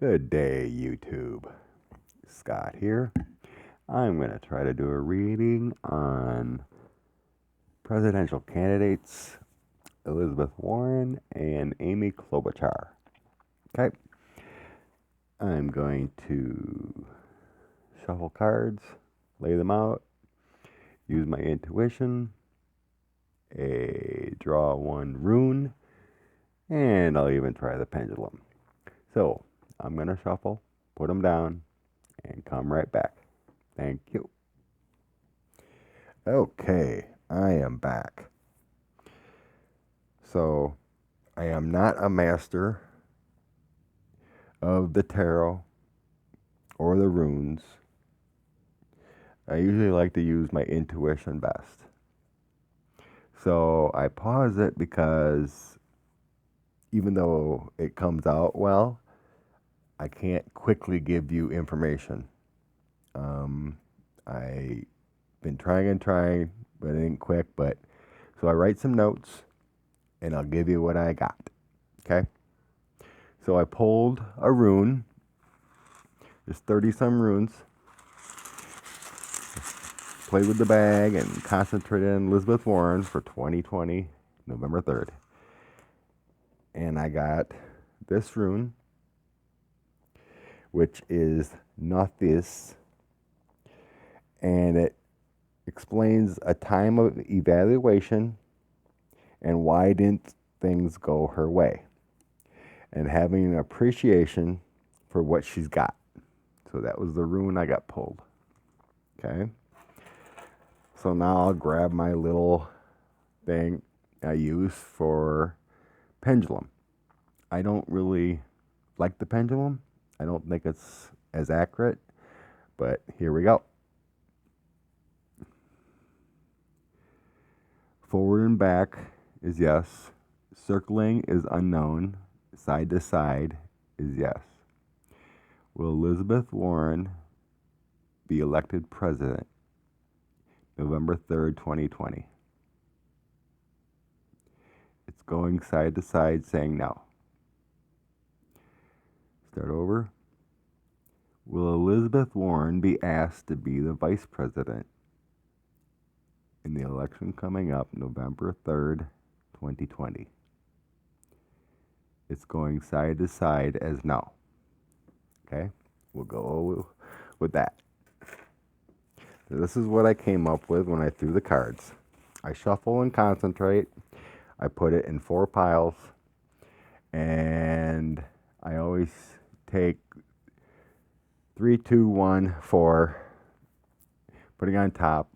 Good day, YouTube. Scott here. I'm going to try to do a reading on presidential candidates Elizabeth Warren and Amy Klobuchar. Okay. I'm going to shuffle cards, lay them out, use my intuition, draw one rune, and I'll even try the pendulum. So, I'm going to shuffle, put them down, and come right back. Thank you. Okay, I am back. So, I am not a master of the tarot or the runes. I usually like to use my intuition best. So, I pause it because even though it comes out well, I can't quickly give you information. I've been trying, but it ain't quick. So I write some notes, and I'll give you what I got. Okay? So I pulled a rune. There's 30 some runes. Played with the bag and concentrated on Elizabeth Warren for 2020, November 3rd. And I got this rune, which is Nothis, and it explains a time of evaluation and why didn't things go her way, and having an appreciation for what she's got. So that was the rune I got pulled. Okay. So now I'll grab my little thing I use for pendulum. I don't really like the pendulum. I don't think it's as accurate, but here we go. Forward and back is yes. Circling is unknown. Side to side is yes. Will Elizabeth Warren be elected president November 3rd, 2020? It's going side to side saying no. Start over. Will Elizabeth Warren be asked to be the vice president in the election coming up November 3rd, 2020? It's going side to side as no. Okay? We'll go with that. So this is what I came up with when I threw the cards. I shuffle and concentrate. I put it in 4 piles. And I always take 3, 2, 1, 4, putting on top.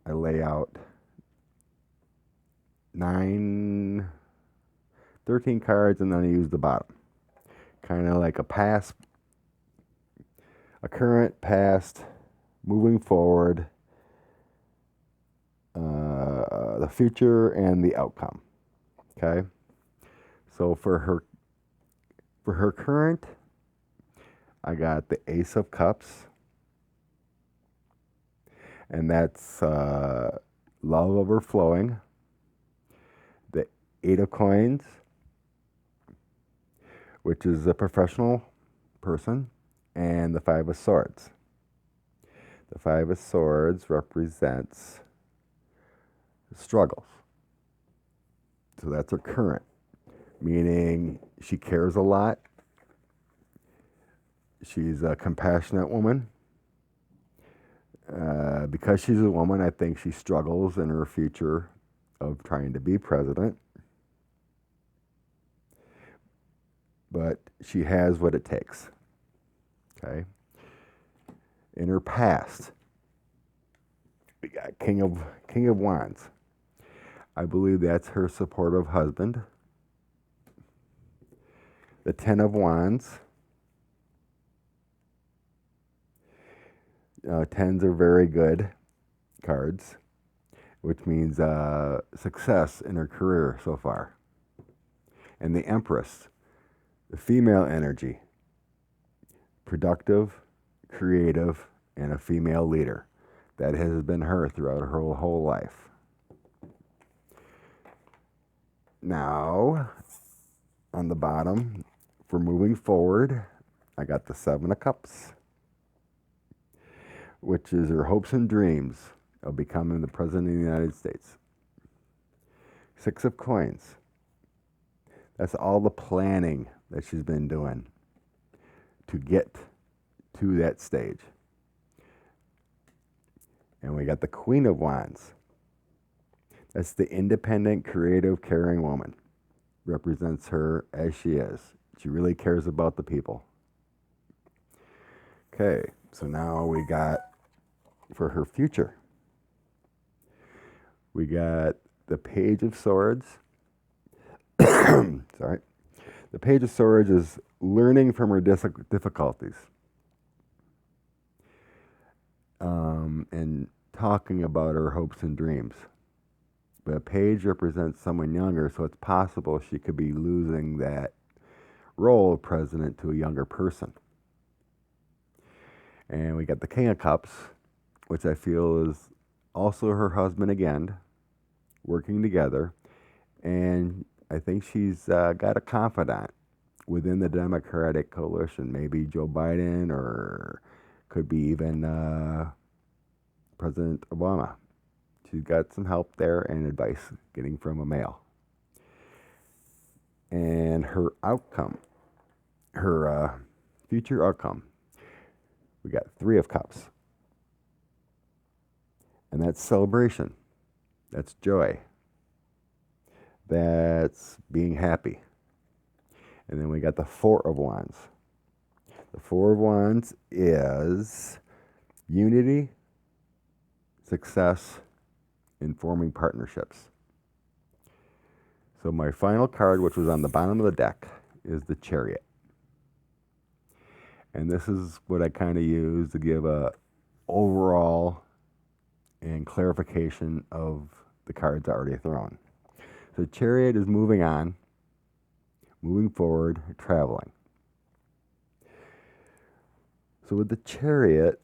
I lay out 13 cards, and then I use the bottom. Kind of like a past, a current, past, moving forward, the future, and the outcome. Okay? So for her current, I got the Ace of Cups, and that's love overflowing. The 8 of Coins, which is a professional person, and the 5 of Swords. The 5 of Swords represents struggles. So that's her current, meaning she cares a lot. She's a compassionate woman. Because she's a woman, I think she struggles in her future of trying to be president. But she has what it takes. Okay. In her past, we got King of Wands. I believe that's her supportive husband. The 10 of Wands. 10s are very good cards, which means success in her career so far. And the Empress, the female energy, productive, creative, and a female leader. That has been her throughout her whole life. Now, on the bottom, for moving forward, I got the Seven of Cups, which is her hopes and dreams of becoming the President of the United States. Six of Coins. That's all the planning that she's been doing to get to that stage. And we got the Queen of Wands. That's the independent, creative, caring woman. Represents her as she is. She really cares about the people. Okay, so now we got, for her future, we got the Page of Swords. Sorry. The Page of Swords is learning from her difficulties. And talking about her hopes and dreams. But a page represents someone younger, so it's possible she could be losing that role of president to a younger person. And we got the King of Cups, which I feel is also her husband again, working together. And I think she's got a confidant within the Democratic coalition, maybe Joe Biden, or could be even President Obama. She's got some help there and advice getting from a male. And her outcome, her future outcome, we got Three of Cups. And that's celebration. That's joy. That's being happy. And then we got the Four of Wands. The Four of Wands is unity, success, in forming partnerships. So my final card, which was on the bottom of the deck, is the Chariot. And this is what I kind of use to give a overall and clarification of the cards already thrown. So Chariot is moving on, moving forward, traveling. So with the Chariot,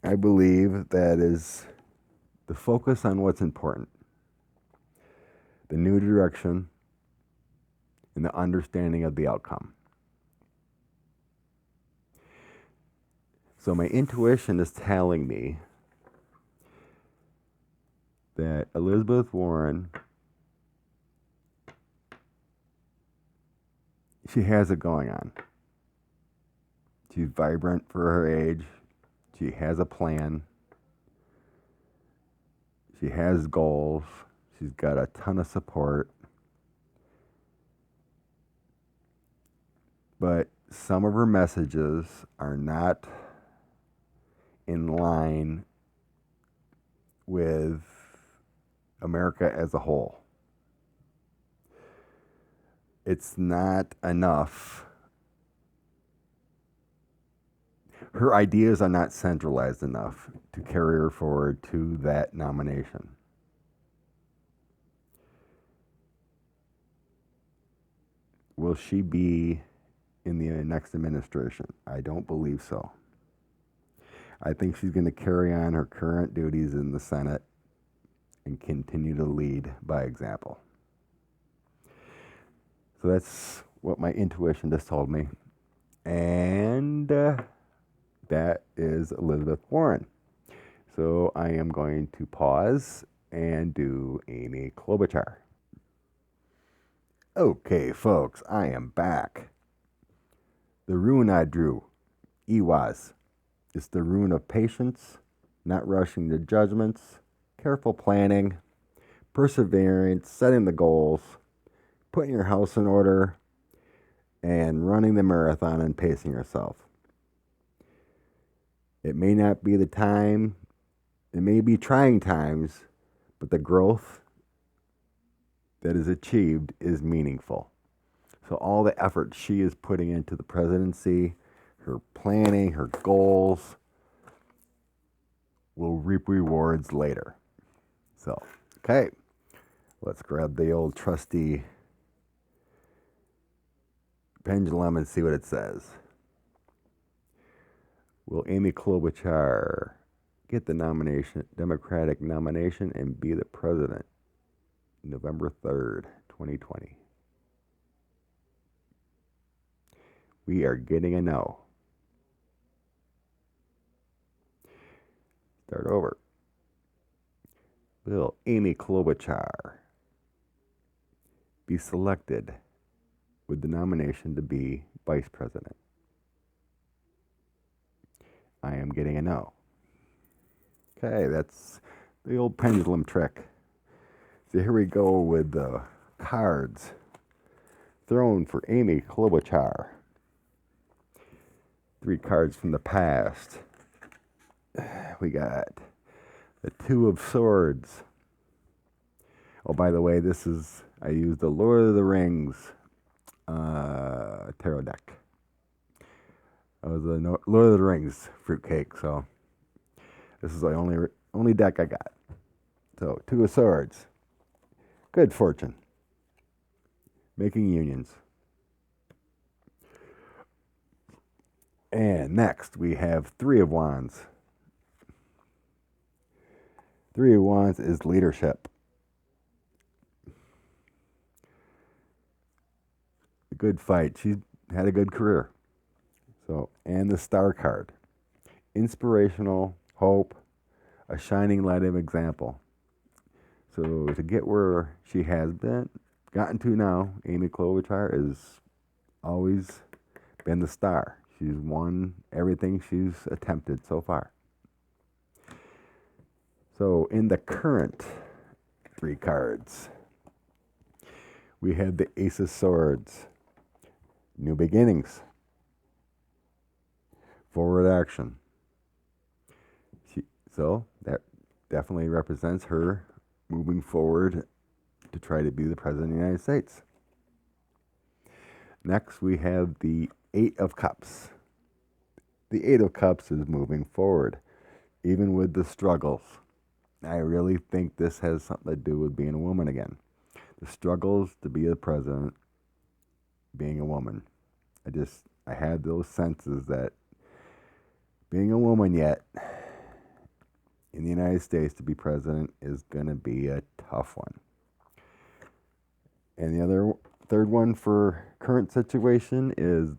I believe that is the focus on what's important, the new direction, and the understanding of the outcome. So my intuition is telling me that Elizabeth Warren, she has it going on. She's vibrant for her age. She has a plan. She has goals. She's got a ton of support. But some of her messages are not in line with America as a whole. It's not enough. Her ideas are not centralized enough to carry her forward to that nomination. Will she be in the next administration? I don't believe so. I think she's going to carry on her current duties in the Senate and continue to lead by example. So that's what my intuition just told me. And that is Elizabeth Warren. So I am going to pause and do Amy Klobuchar. Okay, folks, I am back. The rune I drew, Iwaz. It's the rune of patience, not rushing to judgments, careful planning, perseverance, setting the goals, putting your house in order, and running the marathon and pacing yourself. It may not be the time, it may be trying times, but the growth that is achieved is meaningful. So all the effort she is putting into the presidency, her planning, her goals, will reap rewards later. So, okay, let's grab the old trusty pendulum and see what it says. Will Amy Klobuchar get the nomination, Democratic nomination, and be the president November 3rd, 2020? We are getting a no. Start over. Will Amy Klobuchar be selected with the nomination to be vice president? I am getting a no. Okay, that's the old pendulum trick. So here we go with the cards thrown for Amy Klobuchar. 3 cards from the past. We got the 2 of Swords. Oh, by the way, I used the Lord of the Rings tarot deck. That was the Lord of the Rings fruitcake, so this is the only deck I got. So, 2 of Swords. Good fortune. Making unions. And next, we have 3 of Wands. 3 of Wands is leadership. A good fight. She's had a good career. So, and the Star card. Inspirational, hope, a shining light of example. So to get where she has gotten to now, Amy Klobuchar has always been the star. She's won everything she's attempted so far. So in the current 3 cards, we have the Ace of Swords, new beginnings, forward action. So that definitely represents her moving forward to try to be the President of the United States. Next, we have the 8 of Cups. The 8 of Cups is moving forward, even with the struggles. I really think this has something to do with being a woman again. The struggles to be the president, being a woman. I had those senses that being a woman yet in the United States to be president is going to be a tough one. And the other 3rd one for current situation is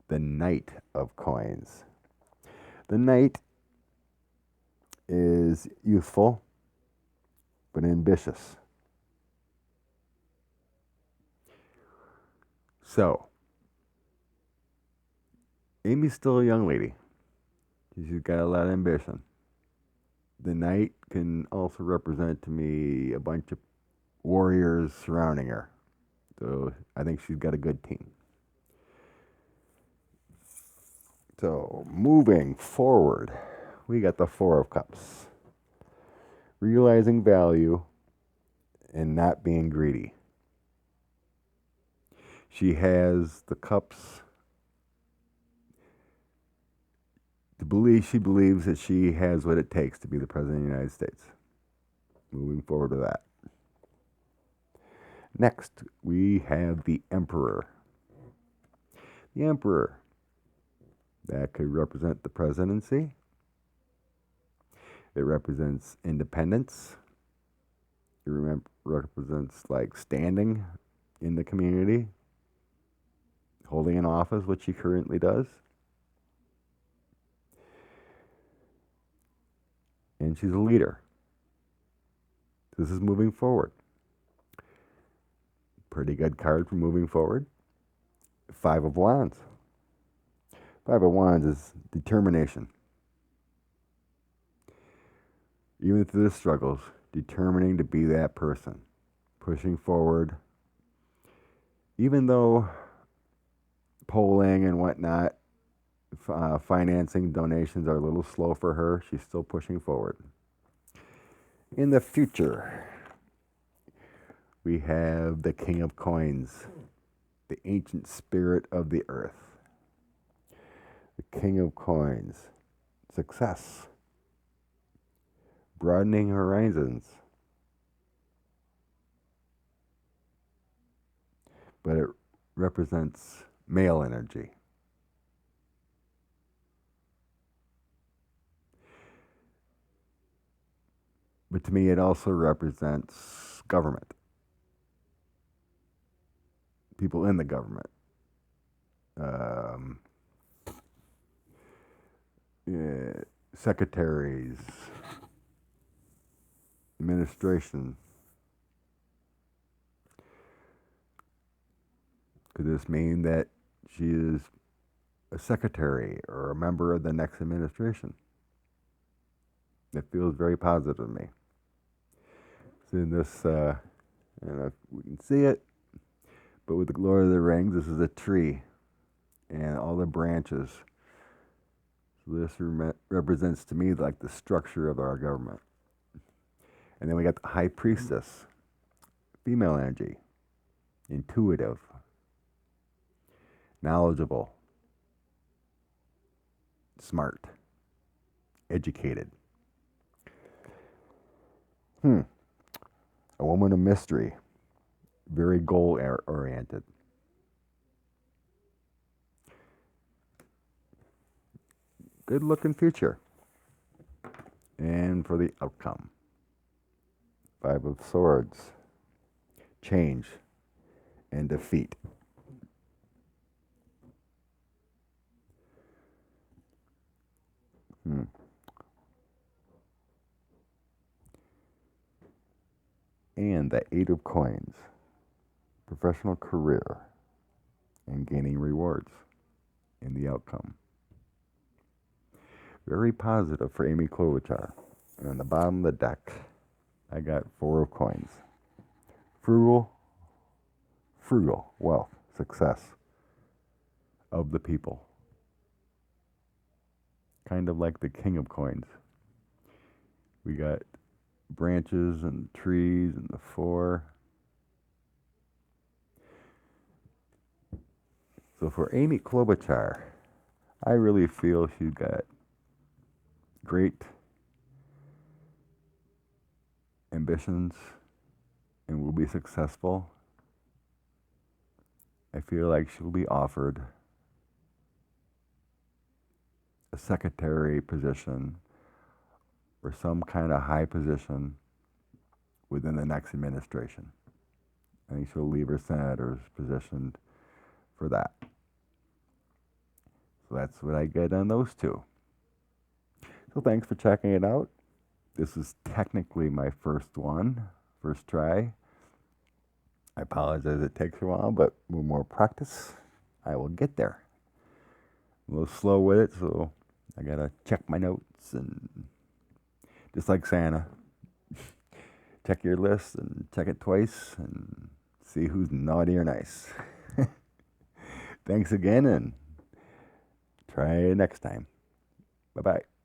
the Knight of Coins. The Knight is youthful, but ambitious. So, Amy's still a young lady. She's got a lot of ambition. The Knight can also represent to me a bunch of warriors surrounding her. So I think she's got a good team. So moving forward, we got the 4 of Cups. Realizing value and not being greedy. She has the cups she believes that she has what it takes to be the President of the United States. Moving forward to that. Next, we have the Emperor. The Emperor. That could represent the presidency. It represents independence. It represents like standing in the community, holding an office, which she currently does. And she's a leader. This is moving forward. Pretty good card for moving forward. 5 of Wands. 5 of Wands is determination. Even through the struggles, determining to be that person. Pushing forward. Even though polling and whatnot, financing donations are a little slow for her, she's still pushing forward. In the future, we have the King of Coins, the ancient spirit of the earth. The King of Coins, success, broadening horizons, but it represents male energy. But to me, it also represents government. People in the government. secretaries, administration. Could this mean that she is a secretary or a member of the next administration? It feels very positive to me. So in this, I don't know if we can see it, but with the Lord of the Rings, this is a tree and all the branches. So this represents to me like the structure of our government. And then we got the High Priestess, female energy, intuitive, knowledgeable, smart, educated. A woman of mystery, very goal-oriented. Good-looking future. And for the outcome, Five of Swords, change and defeat. And the Eight of Coins, professional career and gaining rewards in the outcome. Very positive for Amy Klobuchar. And on the bottom of the deck, I got Four of Coins. Frugal, wealth, success of the people. Kind of like the King of Coins. We got branches and trees and the four. So for Amy Klobuchar, I really feel she got great ambitions and will be successful. I feel like she'll be offered a secretary position or some kind of high position within the next administration. I think she'll leave her senator's position for that. So that's what I get on those two. So thanks for checking it out. This is technically my first try. I apologize it takes a while, but with more practice, I will get there. I'm a little slow with it, so I gotta check my notes, and just like Santa, check your list and check it twice and see who's naughty or nice. Thanks again, and try it next time. Bye-bye.